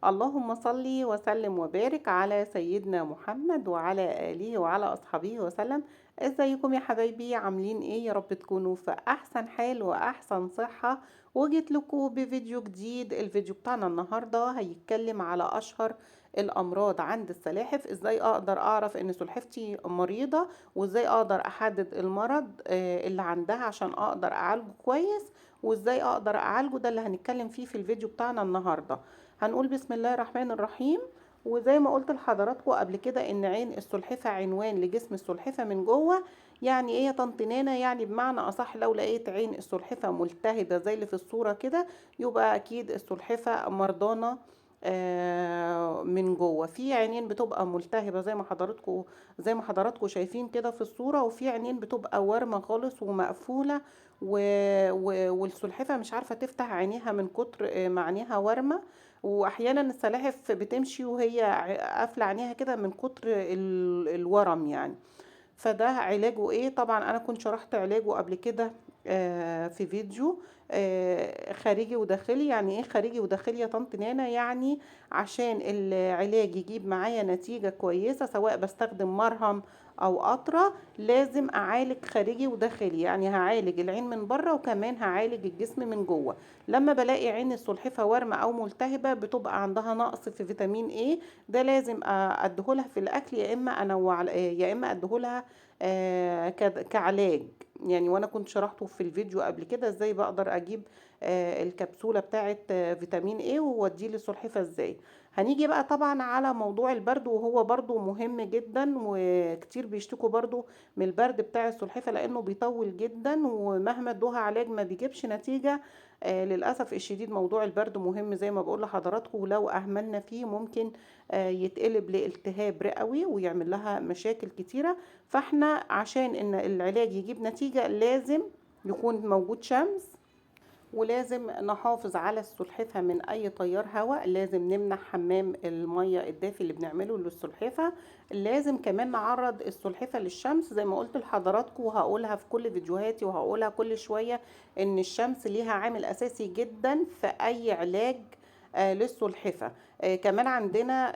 اللهم صل وسلم وبارك على سيدنا محمد وعلى آله وعلى أصحابه وسلم. ازيكم يا حبايبي؟ عاملين ايه؟ يا رب تكونوا في احسن حال واحسن صحة. وجيت لكم بفيديو جديد. الفيديو بتاعنا النهاردة هيتكلم على اشهر الامراض عند السلاحف، ازاي اقدر اعرف ان سلحفتي مريضة، وازاي اقدر احدد المرض اللي عندها عشان اقدر اعالجه كويس، وازاي اقدر اعالجه. ده اللي هنتكلم فيه في الفيديو بتاعنا النهاردة. هنقول بسم الله الرحمن الرحيم. وزي ما قلت لحضراتكم قبل كده ان عين السلحفة عنوان لجسم السلحفة من جوه. يعني ايه يا طنط نانا؟ يعني بمعنى اصح لو لقيت عين السلحفة ملتهبة زي اللي في الصورة كده، يبقى اكيد السلحفة مرضانة. من جوه في عينين بتبقى ملتهبة زي ما حضراتكم شايفين كده في الصورة، وفي عينين بتبقى وارمة خالص ومقفولة والسلحفة مش عارفة تفتح عينيها من كتر ما عينيها وارمة. واحيانا السلاحف بتمشي وهي قافله عينيها كده من كتر الورم يعني. فده علاجه ايه؟ طبعا انا كنت شرحت علاجه قبل كده في فيديو خارجي وداخلي. يعني ايه خارجي وداخلي يا طنط نانا؟ يعني عشان العلاج يجيب معايا نتيجة كويسة، سواء بستخدم مرهم او قطرة، لازم اعالج خارجي وداخلي. يعني هعالج العين من بره وكمان هعالج الجسم من جوه. لما بلاقي عين السلحفة وارمة او ملتهبة، بتبقى عندها نقص في فيتامين ايه. ده لازم اديهولها في الاكل، يا اما انوع يا اما اديهولها كعلاج. يعني وانا كنت شرحته في الفيديو قبل كده ازاي بقدر اجيب الكبسولة بتاعة فيتامين ايه ووديه للسلحفة ازاي. هنيجي بقى طبعا على موضوع البرد، وهو برضو مهم جدا، وكتير بيشتكوا برضو من البرد بتاع السلحفة لانه بيطول جدا، ومهما ادوها علاج ما بيجيبش نتيجة. للأسف الشديد موضوع البرد مهم زي ما بقول لحضراتكم، ولو أهملنا فيه ممكن يتقلب لالتهاب رئوي ويعمل لها مشاكل كتيرة. فاحنا عشان ان العلاج يجيب نتيجة لازم يكون موجود شمس، ولازم نحافظ على السلحفة من اي تيار هواء، لازم نمنع حمام المية الدافي اللي بنعمله للسلحفة. لازم كمان نعرض السلحفة للشمس زي ما قلت لحضراتكم، وهقولها في كل فيديوهاتي وهقولها كل شوية، ان الشمس ليها عامل اساسي جدا في اي علاج للسلحفة. كمان عندنا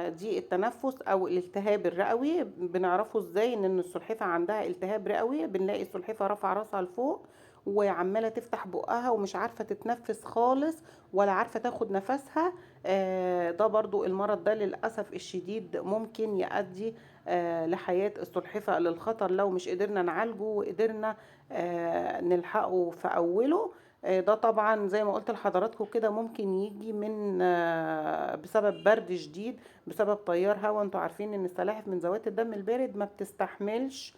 ضيق التنفس او الالتهاب الرئوي. بنعرفه ازاي ان السلحفة عندها التهاب رئوي؟ بنلاقي السلحفة رافعة راسها لفوق وعمالة تفتح بقها ومش عارفة تتنفس خالص، ولا عارفة تاخد نفسها. ده برضو المرض ده للأسف الشديد ممكن يؤدي لحياة السلحفة للخطر لو مش قدرنا نعالجه وقدرنا نلحقه في أوله. ده طبعا زي ما قلت لحضراتكم كده ممكن يجي من بسبب برد شديد، بسبب تيار هواء. انتوا عارفين ان السلاحف من ذوات الدم البارد ما بتستحملش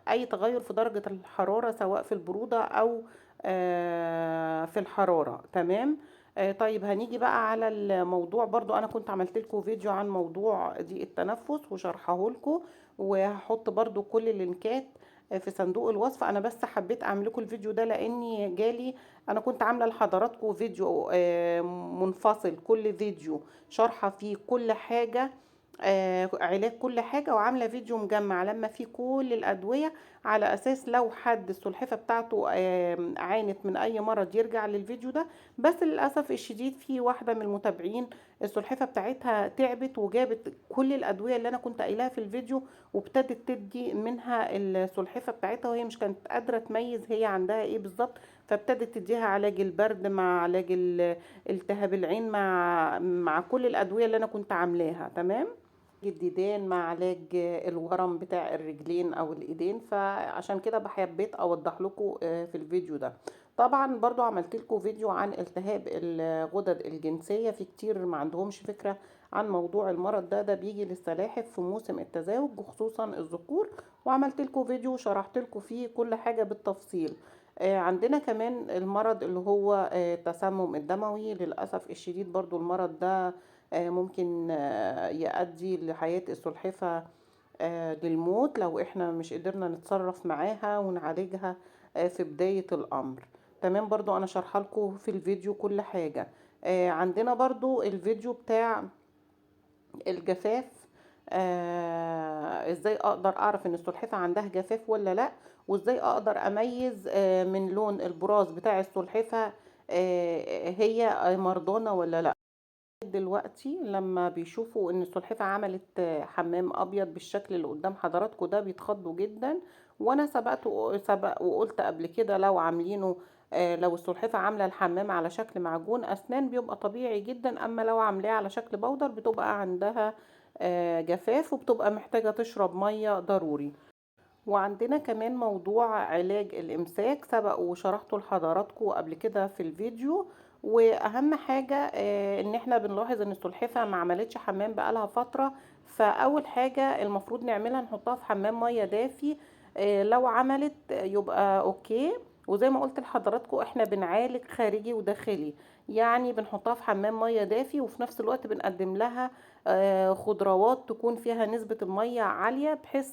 اي تغير في درجة الحرارة، سواء في البرودة او في الحرارة. تمام. طيب هنيجي بقى على الموضوع. برضو انا كنت عملت لكم فيديو عن موضوع ضيق التنفس وشرحه لكم، وهحط برضو كل اللينكات في صندوق الوصف. انا بس حبيت اعمل لكم الفيديو ده لاني جالي، انا كنت عامله لحضراتكم فيديو منفصل، كل فيديو شارحه فيه كل حاجه، علاج كل حاجة، وعاملة فيديو مجمع لما فيه كل الأدوية، على أساس لو حد السلحفة بتاعته عانت من أي مرض يرجع للفيديو ده. بس للأسف الشديد في واحدة من المتابعين السلحفة بتاعتها تعبت وجابت كل الأدوية اللي أنا كنت قايلاها في الفيديو، وابتدت تدي منها السلحفة بتاعتها وهي مش كانت قادرة تميز هي عندها ايه بالظبط. فابتدت تديها علاج البرد مع علاج التهاب العين مع كل الأدوية اللي أنا كنت عاملاها. تمام. الديدان مع علاج الورم بتاع الرجلين او الايدين، فعشان كده حبيت اوضح لكم في الفيديو ده. طبعا برضو عملت لكم فيديو عن التهاب الغدد الجنسية. في كتير ما عندهمش فكرة عن موضوع المرض ده بيجي للسلاحف في موسم التزاوج وخصوصا الذكور، وعملت لكم فيديو وشرحت لكم فيه كل حاجة بالتفصيل. عندنا كمان المرض اللي هو التسمم الدموي. للأسف الشديد برضو المرض ده ممكن يؤدي لحياة السلحفة للموت لو احنا مش قدرنا نتصرف معاها ونعالجها في بداية الأمر. تمام. برضو أنا شرح لكم في الفيديو كل حاجة. عندنا برضو الفيديو بتاع الجفاف. ازاي اقدر اعرف ان السلحفة عندها جفاف ولا لا، وازاي اقدر اميز من لون البراز بتاع السلحفة هي مرضانة ولا لا. دلوقتي لما بيشوفوا ان السلحفة عملت حمام ابيض بالشكل اللي قدام حضراتكم ده بيتخضوا جدا. وانا سبق وقلت قبل كده لو عاملينه، لو السلحفة عاملة الحمام على شكل معجون اسنان بيبقى طبيعي جدا، اما لو عاملاه على شكل بودر بتبقى عندها جفاف وبتبقى محتاجة تشرب مية ضروري. وعندنا كمان موضوع علاج الإمساك سبق وشرحته لحضراتكم قبل كده في الفيديو. وأهم حاجة إن احنا بنلاحظ إن السلحفة ما عملتش حمام بقالها فترة، فأول حاجة المفروض نعملها نحطها في حمام مية دافي. لو عملت يبقى أوكي. وزي ما قلت لحضراتكم احنا بنعالج خارجي وداخلي، يعني بنحطها في حمام مية دافي وفي نفس الوقت بنقدم لها خضروات تكون فيها نسبة المية عالية بحيث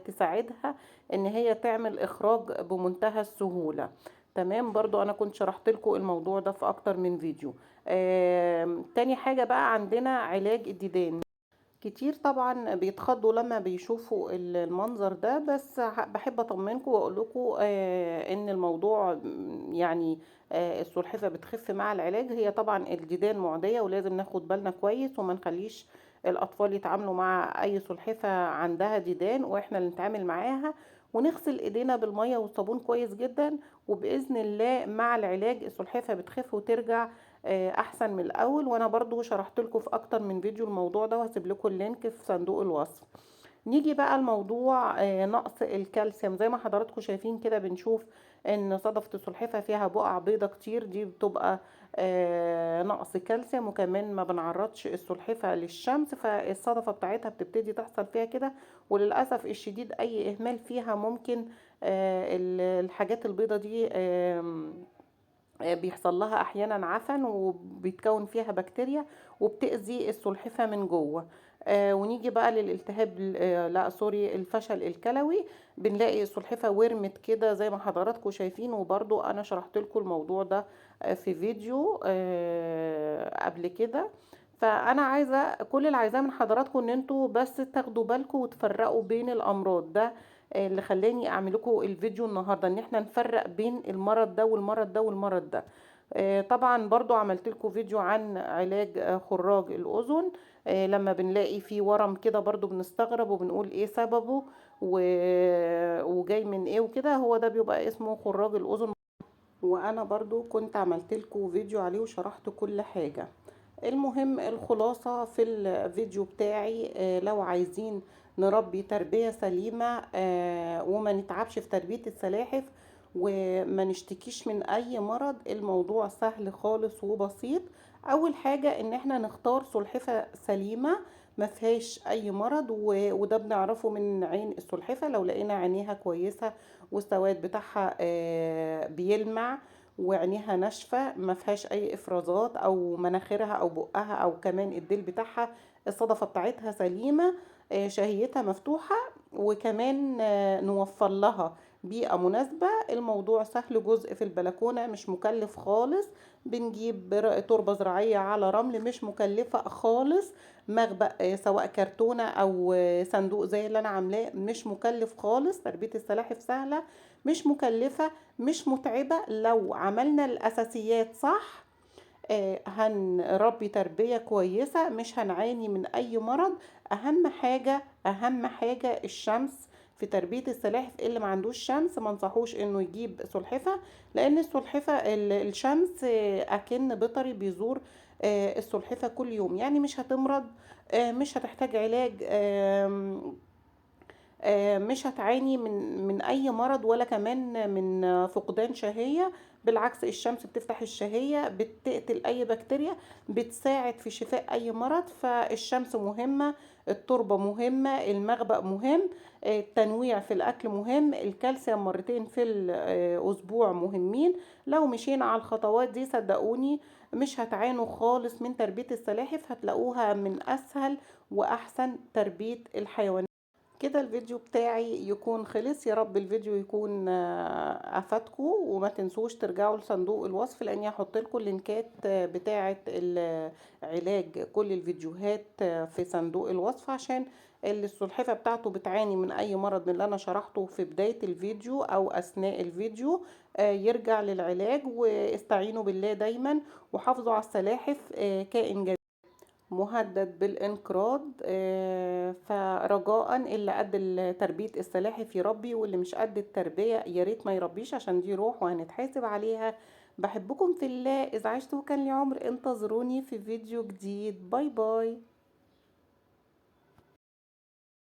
تساعدها ان هي تعمل اخراج بمنتهى السهولة. تمام، برضو انا كنت شرحت لكم الموضوع ده في اكتر من فيديو. تاني حاجة بقى عندنا علاج الديدان. كتير طبعا بيتخضوا لما بيشوفوا المنظر ده، بس بحب اطمنكم واقول لكم ان الموضوع يعني السلحفة بتخف مع العلاج. هي طبعا الديدان معدية ولازم ناخد بالنا كويس وما نخليش الاطفال يتعاملوا مع اي سلحفة عندها ديدان واحنا اللي نتعامل معاها. ونغسل ايدينا بالمية والصابون كويس جدا، وباذن الله مع العلاج السلحفة بتخف وترجع احسن من الاول. وانا برضو شرحت لكم في اكتر من فيديو الموضوع ده وهسيب لكم اللينك في صندوق الوصف. نيجي بقى الموضوع نقص الكالسيوم. زي ما حضراتكم شايفين كده بنشوف ان صدفة السلحفة فيها بقع بيضة كتير، دي بتبقى نقص كالسيوم. وكمان ما بنعرضش السلحفة للشمس فالصدفة بتاعتها بتبتدي تحصل فيها كده. وللأسف الشديد اي اهمال فيها ممكن الحاجات البيضة دي بيحصل لها احيانا عفن وبيتكون فيها بكتيريا وبتأذي السلحفة من جوه. ونيجي بقى للالتهاب لا سوري الفشل الكلوي. بنلاقي السلحفة ورمت كده زي ما حضراتكم شايفين، وبرضو انا شرحت لكم الموضوع ده في فيديو قبل كده. فانا عايزه كل اللي عايزاه من حضراتكم ان انتوا بس تاخدوا بالكم وتفرقوا بين الامراض. ده اللي خلاني اعمل لكم الفيديو النهارده، ان احنا نفرق بين المرض ده والمرض ده والمرض ده. طبعا برضو عملت لكم فيديو عن علاج خراج الاذن. لما بنلاقي فيه ورم كده برضو بنستغرب وبنقول ايه سببه وجاي من ايه وكده، هو ده بيبقى اسمه خراج الاذن. وانا برضو كنت عملت لكم فيديو عليه وشرحت كل حاجة. المهم الخلاصة في الفيديو بتاعي، لو عايزين نربي تربية سليمة وما نتعبش في تربية السلاحف وما نشتكيش من اي مرض، الموضوع سهل خالص وبسيط. اول حاجة ان احنا نختار سلحفة سليمة ما فيهاش اي مرض، وده بنعرفه من عين السلحفة. لو لقينا عينيها كويسة والسواد بتاعها بيلمع وعينيها ناشفة ما فيهاش اي افرازات، او مناخيرها او بقها او كمان الديل بتاعها الصدفة بتاعتها سليمة، شهيتها مفتوحة، وكمان نوفر لها بيئة مناسبة. الموضوع سهل، جزء في البلكونة مش مكلف خالص. بنجيب تربة زراعية على رمل مش مكلفة خالص. مخبأ سواء كرتونة او صندوق زي اللي انا عاملاه مش مكلف خالص. تربية السلاحف سهلة مش مكلفة مش متعبة. لو عملنا الأساسيات صح هنربي تربية كويسة مش هنعاني من أي مرض. أهم حاجة الشمس في تربية السلاحف. اللي ما عندوش شمس ما انصحوش انه يجيب سلحفة، لان السلحفة الشمس اكن بيطري بيزور السلحفة كل يوم، يعني مش هتمرض، مش هتحتاج علاج، مش هتعاني من اي مرض ولا كمان من فقدان شهية. بالعكس الشمس بتفتح الشهية، بتقتل اي بكتيريا، بتساعد في شفاء اي مرض. فالشمس مهمة، التربة مهمة، المخبأ مهم، التنويع في الاكل مهم، الكالسيوم مرتين في الاسبوع مهمين. لو مشينا على الخطوات دي صدقوني مش هتعانوا خالص من تربية السلاحف، هتلاقوها من اسهل واحسن تربية الحيوانات. كده الفيديو بتاعي يكون خلص. يا رب الفيديو يكون افادكم، وما تنسوش ترجعوا لصندوق الوصف لاني هحط لكم اللينكات بتاعه علاج كل الفيديوهات في صندوق الوصف عشان اللي السلحفة بتاعته بتعاني من اي مرض من اللي انا شرحته في بداية الفيديو او اثناء الفيديو، يرجع للعلاج. واستعينوا بالله دايما، وحافظوا على السلاحف، كائن جميل مهدد بالانقراض. فرجاء اللي قد تربية السلاحف يربي، واللي مش قد التربية يا ريت ما يربيش، عشان دي روح وهنتحاسب عليها. بحبكم في الله، إذا عشت وكان لي عمر انتظروني في فيديو جديد. باي باي.